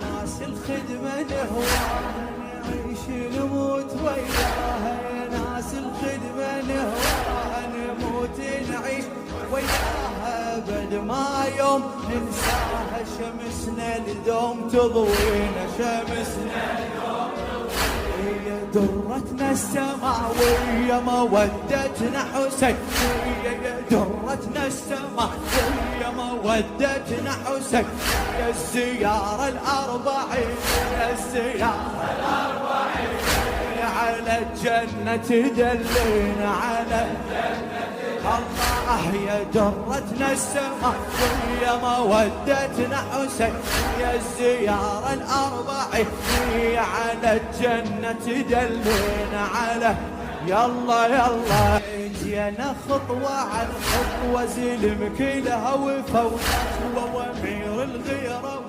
ناس الخدمة نهواها نعيش نموت وياها، يا ناس الخدمة نهواها نموت نعيش وياها، بد ما يوم ننساها شمسنا الدوم تضوينا، شمسنا الدوم تضوينا، درتنا السماوية مودتنا حسين، درتنا السماوية مودتنا حسين، يا الزيارة الأربعين، يا الزيارة الأربعين، على الجنة تدلينا، على الجنة الله، يا درتنا السماء ويا مودتنا حسين، يا الزيارة الأربعين، على الجنة تدلينا، على يلا يلا جينا خطوة عن خطوة زلم كلها وفوت وامير الغيرة